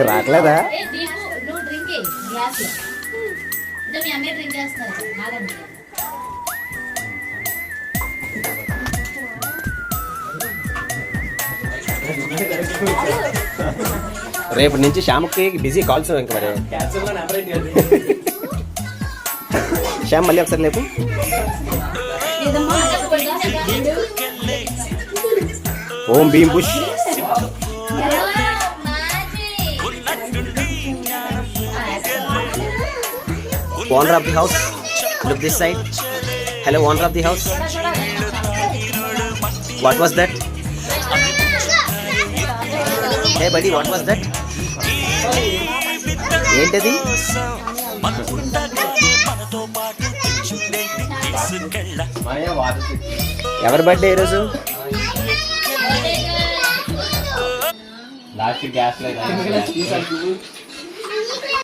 రావట్లేదా? రేపు నుంచి శ్యామ్కి బిజీ కాల్స్ ఇంకా మరి. శ్యామ్ మళ్ళీ ఒకసారి లేపు. Om Bheem push. Owner of the house, look this side. Hello owner of the house, what was that? Hey buddy, what was that? ఏంటది? ఎవరి బర్త్డే ఈరోజు? Last gas